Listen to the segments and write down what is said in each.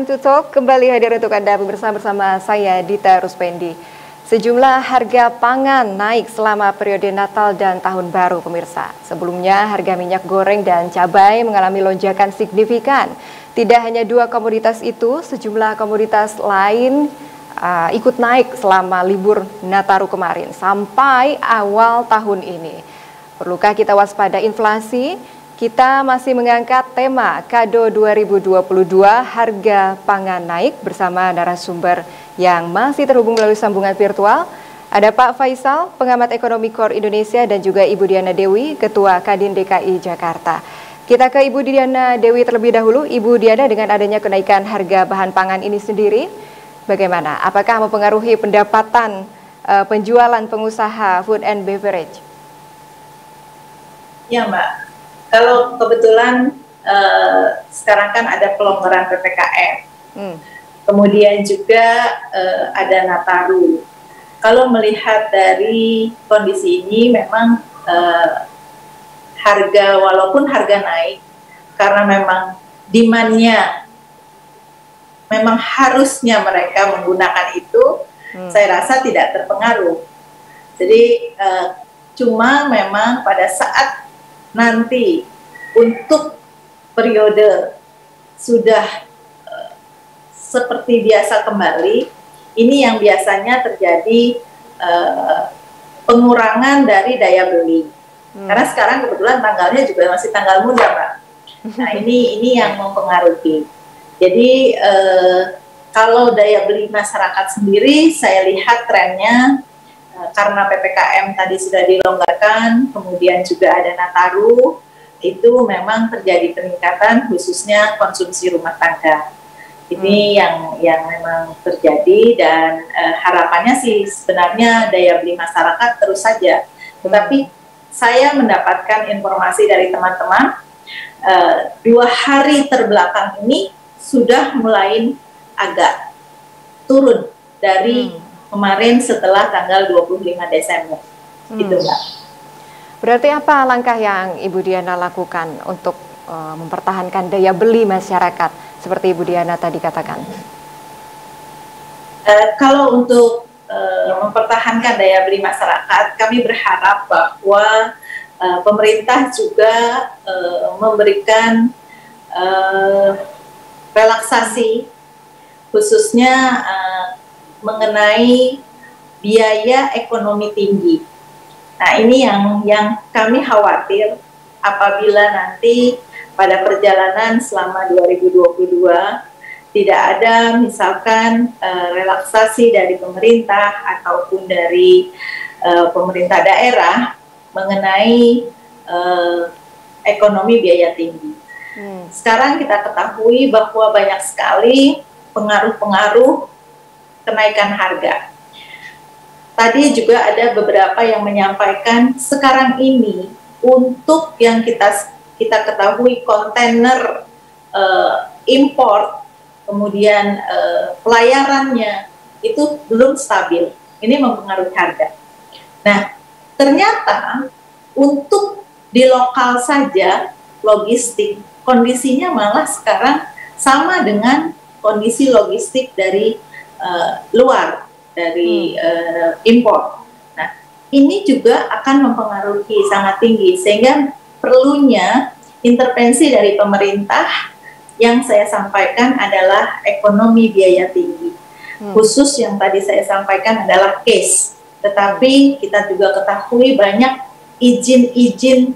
Time to Talk kembali hadir untuk Anda bersama saya Dita Ruspendi. Sejumlah harga pangan naik selama periode Natal dan Tahun Baru pemirsa. Sebelumnya harga minyak goreng dan cabai mengalami lonjakan signifikan. Tidak hanya dua komoditas itu, sejumlah komoditas lain ikut naik selama libur Nataru kemarin sampai awal tahun ini. Perlukah kita waspada inflasi? Kita masih mengangkat tema Kado 2022 harga pangan naik bersama narasumber yang masih terhubung melalui sambungan virtual. Ada Pak Faisal, pengamat ekonomi KOR Indonesia, dan juga Ibu Diana Dewi, Ketua Kadin DKI Jakarta. Kita ke Ibu Diana Dewi terlebih dahulu. Ibu Diana, dengan adanya kenaikan harga bahan pangan ini sendiri, bagaimana? Apakah mempengaruhi pendapatan penjualan pengusaha food and beverage? Ya, Mbak. Kalau kebetulan sekarang kan ada pelonggaran PPKM, kemudian juga ada Nataru. Kalau melihat dari kondisi ini, memang harga, walaupun harga naik, karena memang demand-nya, memang harusnya mereka menggunakan itu, saya rasa tidak terpengaruh. Jadi cuma memang pada saat nanti untuk periode sudah seperti biasa kembali, ini yang biasanya terjadi pengurangan dari daya beli. Karena sekarang kebetulan tanggalnya juga masih tanggal muda, Mbak. Nah, ini yang mempengaruhi. Jadi kalau daya beli masyarakat sendiri, saya lihat trennya karena PPKM tadi sudah dilonggarkan, kemudian juga ada Nataru, itu memang terjadi peningkatan khususnya konsumsi rumah tangga. Ini yang memang terjadi, dan harapannya sih sebenarnya daya beli masyarakat terus saja. Tetapi saya mendapatkan informasi dari teman-teman, 2 hari terbelakang ini sudah mulai agak turun dari kemarin setelah tanggal 25 Desember. Gitu, Mbak. Berarti apa langkah yang Ibu Diana lakukan untuk mempertahankan daya beli masyarakat seperti Ibu Diana tadi katakan? Kalau untuk mempertahankan daya beli masyarakat, kami berharap bahwa pemerintah juga memberikan relaksasi khususnya mengenai biaya ekonomi tinggi. Nah, ini yang kami khawatir apabila nanti pada perjalanan selama 2022 tidak ada misalkan relaksasi dari pemerintah ataupun dari pemerintah daerah mengenai ekonomi biaya tinggi. Sekarang kita ketahui bahwa banyak sekali pengaruh-pengaruh kenaikan harga. Tadi juga ada beberapa yang menyampaikan sekarang ini untuk yang kita ketahui kontainer impor, kemudian pelayarannya itu belum stabil. Ini mempengaruhi harga. Nah, ternyata untuk di lokal saja logistik kondisinya malah sekarang sama dengan kondisi logistik dari luar, dari impor. Nah, ini juga akan mempengaruhi sangat tinggi, sehingga perlunya intervensi dari pemerintah yang saya sampaikan adalah ekonomi biaya tinggi. Khusus yang tadi saya sampaikan adalah case, tetapi kita juga ketahui banyak izin-izin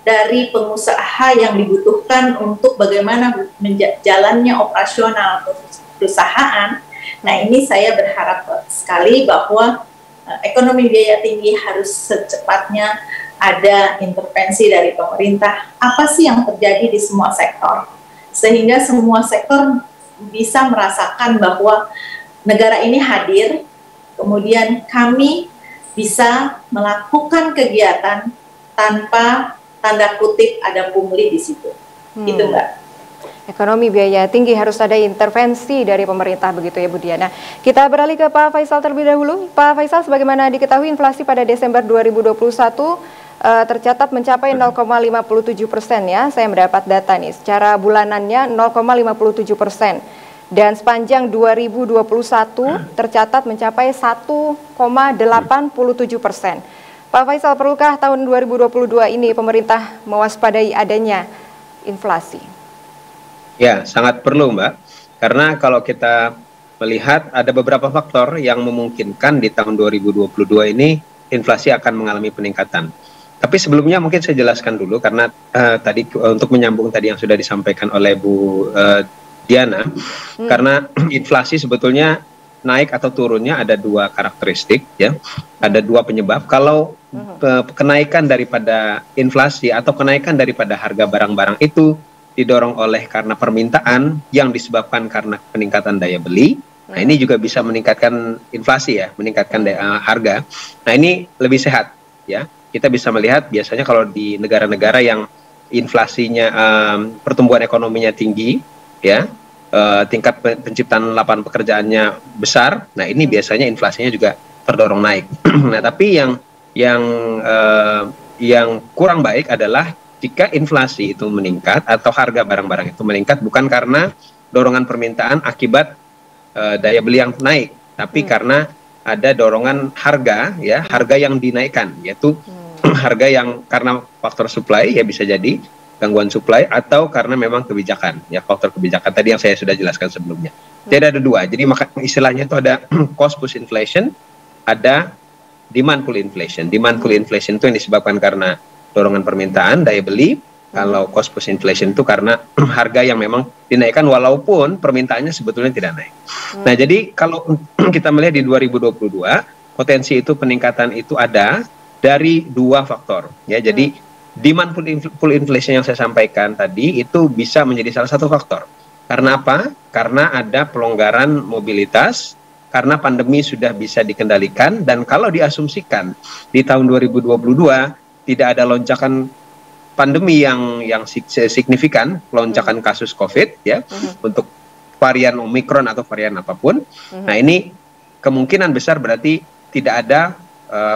dari pengusaha yang dibutuhkan untuk bagaimana jalannya operasional perusahaan. Nah, ini saya berharap sekali bahwa ekonomi biaya tinggi harus secepatnya ada intervensi dari pemerintah. Apa sih yang terjadi di semua sektor? Sehingga semua sektor bisa merasakan bahwa negara ini hadir, kemudian kami bisa melakukan kegiatan tanpa tanda kutip ada pungli di situ. Gitu, Mbak. Ekonomi biaya tinggi harus ada intervensi dari pemerintah, begitu ya Bu Diana. Kita beralih ke Pak Faisal terlebih dahulu. Pak Faisal, sebagaimana diketahui inflasi pada Desember 2021 tercatat mencapai 0,57% ya. Saya mendapat data nih, secara bulanannya 0,57%. Dan sepanjang 2021 tercatat mencapai 1,87%. Pak Faisal, perlukah tahun 2022 ini pemerintah mewaspadai adanya inflasi? Ya, sangat perlu, Mbak. Karena kalau kita melihat ada beberapa faktor yang memungkinkan di tahun 2022 ini inflasi akan mengalami peningkatan. Tapi sebelumnya mungkin saya jelaskan dulu karena tadi untuk menyambung tadi yang sudah disampaikan oleh Bu Diana, karena inflasi sebetulnya naik atau turunnya ada dua karakteristik, ya, ada dua penyebab. Kalau kenaikan daripada inflasi atau kenaikan daripada harga barang-barang itu didorong oleh karena permintaan yang disebabkan karena peningkatan daya beli. Nah, ini juga bisa meningkatkan inflasi, ya, meningkatkan harga. Nah, ini lebih sehat, ya. Kita bisa melihat biasanya kalau di negara-negara yang inflasinya pertumbuhan ekonominya tinggi, ya, tingkat penciptaan lapangan pekerjaannya besar. Nah, ini biasanya inflasinya juga terdorong naik. Nah, tapi yang kurang baik adalah jika inflasi itu meningkat atau harga barang-barang itu meningkat bukan karena dorongan permintaan akibat daya beli yang naik, tapi karena ada dorongan harga, ya, harga yang dinaikkan, yaitu harga yang karena faktor supply, ya, bisa jadi gangguan supply atau karena memang kebijakan, ya, faktor kebijakan tadi yang saya sudah jelaskan sebelumnya. Jadi ada dua, jadi maka istilahnya itu ada cost push inflation, ada demand pull inflation. Demand pull inflation itu yang disebabkan karena dorongan permintaan, daya beli. Kalau cost push inflation itu karena harga yang memang dinaikkan walaupun permintaannya sebetulnya tidak naik. Nah, jadi kalau kita melihat di 2022, potensi itu peningkatan itu ada dari dua faktor, ya. Jadi demand pull inflation yang saya sampaikan tadi itu bisa menjadi salah satu faktor. Karena apa? Karena ada pelonggaran mobilitas, karena pandemi sudah bisa dikendalikan, dan kalau diasumsikan di tahun 2022 tidak ada lonjakan pandemi yang signifikan, lonjakan kasus COVID, ya, untuk varian Omicron atau varian apapun. Nah, ini kemungkinan besar berarti tidak ada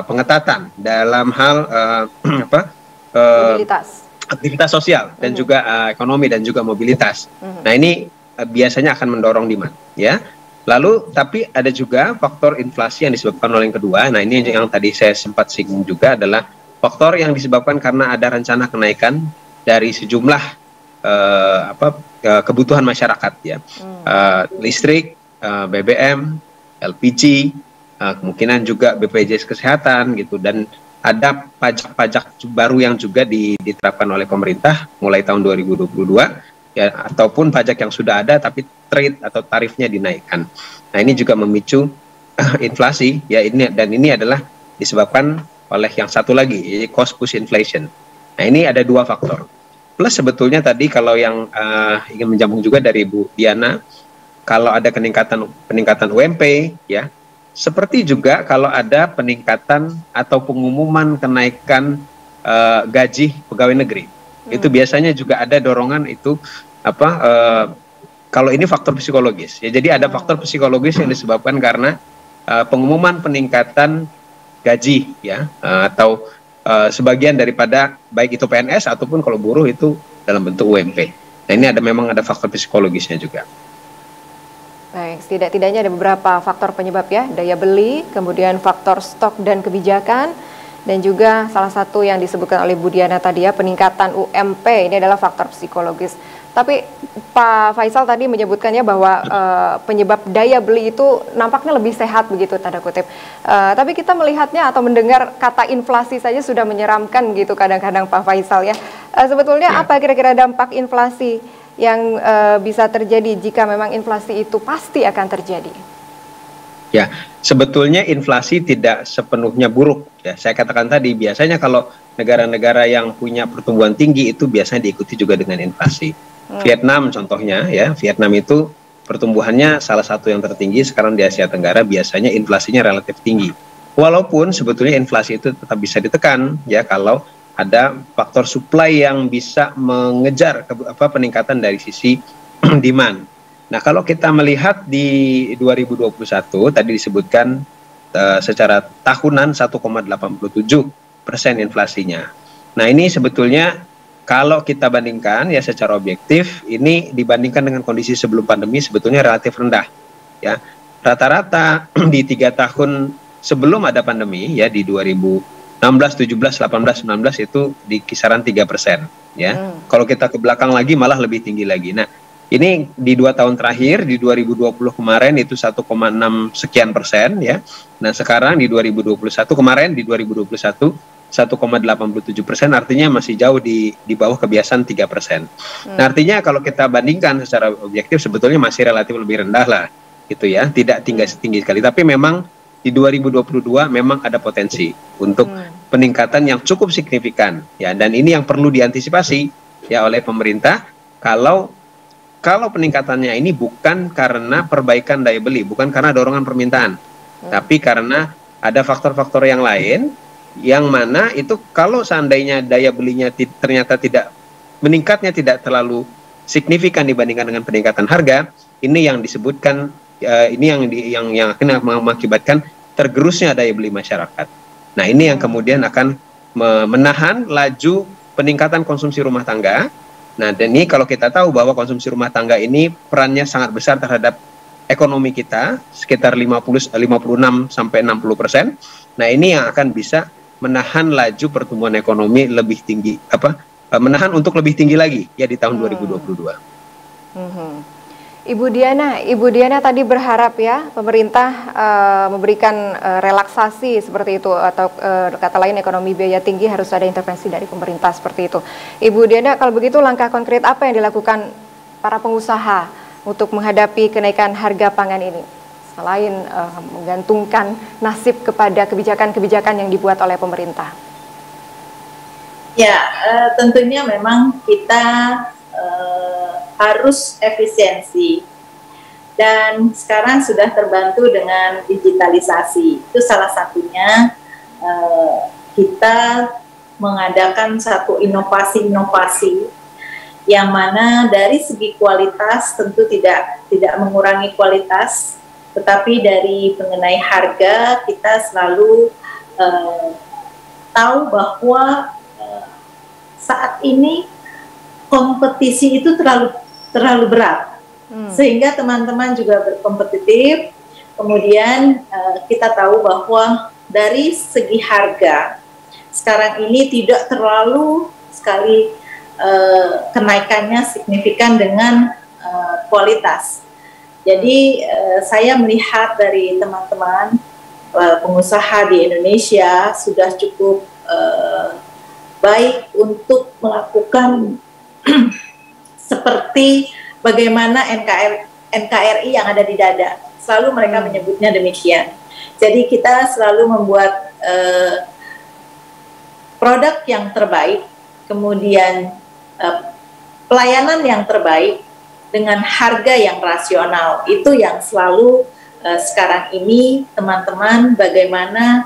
pengetatan dalam hal aktivitas sosial dan juga ekonomi dan juga mobilitas. Nah, ini biasanya akan mendorong demand, ya. Lalu tapi ada juga faktor inflasi yang disebabkan oleh yang kedua. Nah, ini yang tadi saya sempat singgung juga adalah faktor yang disebabkan karena ada rencana kenaikan dari sejumlah kebutuhan masyarakat, ya, listrik, BBM, LPG, kemungkinan juga BPJS Kesehatan, gitu, dan ada pajak-pajak baru yang juga diterapkan oleh pemerintah mulai tahun 2022, ya, ataupun pajak yang sudah ada tapi rate atau tarifnya dinaikkan. Nah, ini juga memicu inflasi, ya, ini adalah disebabkan oleh yang satu lagi, yaitu cost push inflation. Nah, ini ada dua faktor. Plus sebetulnya tadi kalau yang ingin menjambung juga dari Bu Diana, kalau ada peningkatan UMP, ya, seperti juga kalau ada peningkatan atau pengumuman kenaikan gaji pegawai negeri, itu biasanya juga ada dorongan itu kalau ini faktor psikologis, ya. Jadi ada faktor psikologis yang disebabkan karena pengumuman peningkatan gaji, ya, atau sebagian daripada baik itu PNS ataupun kalau buruh itu dalam bentuk UMP. Nah, ini memang ada faktor psikologisnya juga. Baik, tidak-tidaknya ada beberapa faktor penyebab, ya, daya beli, kemudian faktor stok dan kebijakan, dan juga salah satu yang disebutkan oleh Bu Diana tadi, ya, peningkatan UMP, ini adalah faktor psikologis. Tapi Pak Faisal tadi menyebutkannya bahwa penyebab daya beli itu nampaknya lebih sehat, begitu, tanda kutip. Tapi kita melihatnya atau mendengar kata inflasi saja sudah menyeramkan, gitu, kadang-kadang Pak Faisal, ya. Sebetulnya apa kira-kira dampak inflasi yang bisa terjadi jika memang inflasi itu pasti akan terjadi? Ya, sebetulnya inflasi tidak sepenuhnya buruk, ya. Saya katakan tadi, biasanya kalau negara-negara yang punya pertumbuhan tinggi itu biasanya diikuti juga dengan inflasi. Vietnam contohnya, ya, Vietnam itu pertumbuhannya salah satu yang tertinggi sekarang di Asia Tenggara, biasanya inflasinya relatif tinggi. Walaupun sebetulnya inflasi itu tetap bisa ditekan, ya, kalau ada faktor supply yang bisa mengejar peningkatan dari sisi demand. Nah, kalau kita melihat di 2021 tadi disebutkan secara tahunan 1,87% inflasinya. Nah, ini sebetulnya kalau kita bandingkan ya secara objektif, ini dibandingkan dengan kondisi sebelum pandemi sebetulnya relatif rendah. Ya, rata-rata di 3 tahun sebelum ada pandemi ya di 2016, 17, 18, 19 itu di kisaran 3%. Ya, kalau kita ke belakang lagi malah lebih tinggi lagi. Nah, ini di 2 tahun terakhir di 2020 kemarin itu 1,6 sekian persen ya. Nah sekarang di 2021 kemarin di 2021 1,87%, artinya masih jauh di bawah kebiasaan 3%. Nah artinya kalau kita bandingkan secara objektif sebetulnya masih relatif lebih rendah lah, gitu ya, tidak tinggi sekali. Tapi memang di 2022 memang ada potensi untuk peningkatan yang cukup signifikan, ya. Dan ini yang perlu diantisipasi ya oleh pemerintah kalau peningkatannya ini bukan karena perbaikan daya beli, bukan karena dorongan permintaan, tapi karena ada faktor-faktor yang lain. Yang mana itu kalau seandainya daya belinya ternyata tidak meningkatnya tidak terlalu signifikan dibandingkan dengan peningkatan harga, ini yang disebutkan ini yang akan mengakibatkan tergerusnya daya beli masyarakat. Nah ini yang kemudian akan menahan laju peningkatan konsumsi rumah tangga. Nah dan ini kalau kita tahu bahwa konsumsi rumah tangga ini perannya sangat besar terhadap ekonomi kita, sekitar 56 sampai 60%. Nah ini yang akan bisa menahan laju pertumbuhan ekonomi lebih tinggi, menahan untuk lebih tinggi lagi ya di tahun 2022. Ibu Diana tadi berharap ya pemerintah memberikan relaksasi seperti itu, atau kata lain ekonomi biaya tinggi harus ada intervensi dari pemerintah seperti itu. Ibu Diana, kalau begitu langkah konkret apa yang dilakukan para pengusaha untuk menghadapi kenaikan harga pangan ini? Selain menggantungkan nasib kepada kebijakan-kebijakan yang dibuat oleh pemerintah. Ya, tentunya memang kita harus efisiensi. Dan sekarang sudah terbantu dengan digitalisasi. Itu salah satunya kita mengadakan satu inovasi-inovasi yang mana dari segi kualitas tentu tidak mengurangi kualitas, tetapi dari mengenai harga kita selalu tahu bahwa saat ini kompetisi itu terlalu berat, sehingga teman-teman juga berkompetitif. Kemudian kita tahu bahwa dari segi harga sekarang ini tidak terlalu sekali kenaikannya signifikan dengan kualitas. Jadi saya melihat dari teman-teman pengusaha di Indonesia sudah cukup baik untuk melakukan seperti bagaimana NKRI yang ada di dada. Selalu mereka menyebutnya demikian. Jadi kita selalu membuat produk yang terbaik, kemudian pelayanan yang terbaik, dengan harga yang rasional. Itu yang selalu sekarang ini teman-teman bagaimana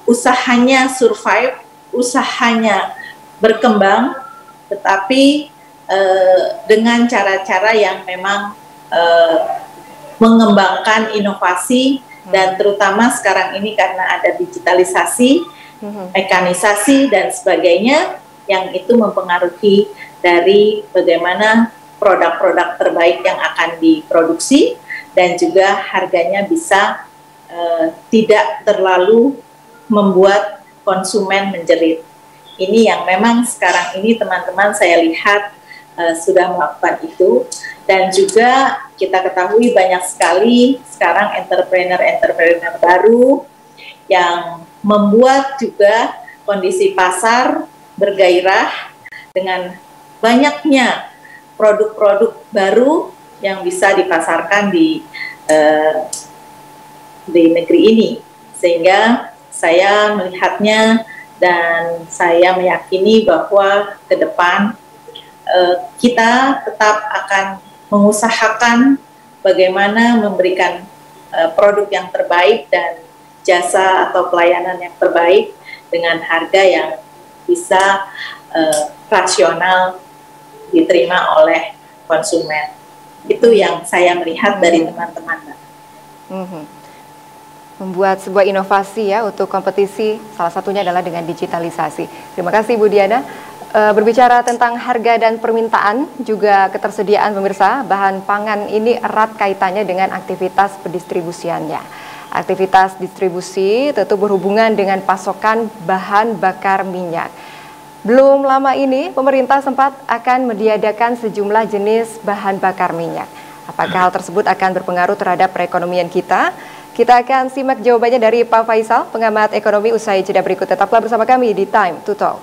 usahanya survive, usahanya berkembang, tetapi dengan cara-cara yang memang mengembangkan inovasi, dan terutama sekarang ini karena ada digitalisasi, mekanisasi dan sebagainya, yang itu mempengaruhi dari bagaimana produk-produk terbaik yang akan diproduksi dan juga harganya bisa tidak terlalu membuat konsumen menjerit. Ini yang memang sekarang ini teman-teman saya lihat sudah melakukan itu, dan juga kita ketahui banyak sekali sekarang entrepreneur baru yang membuat juga kondisi pasar bergairah dengan banyaknya produk-produk baru yang bisa dipasarkan di negeri ini, sehingga saya melihatnya dan saya meyakini bahwa ke depan kita tetap akan mengusahakan bagaimana memberikan produk yang terbaik dan jasa atau pelayanan yang terbaik dengan harga yang bisa rasional diterima oleh konsumen. Itu yang saya melihat dari teman-teman. Membuat sebuah inovasi ya untuk kompetisi, salah satunya adalah dengan digitalisasi. Terima kasih Bu Diana. Berbicara tentang harga dan permintaan, juga ketersediaan pemirsa, bahan pangan ini erat kaitannya dengan aktivitas pendistribusiannya. Aktivitas distribusi tentu berhubungan dengan pasokan bahan bakar minyak. Belum lama ini, pemerintah sempat akan meniadakan sejumlah jenis bahan bakar minyak. Apakah hal tersebut akan berpengaruh terhadap perekonomian kita? Kita akan simak jawabannya dari Pak Faisal, pengamat ekonomi usai jeda berikut. Tetaplah bersama kami di Time to Talk.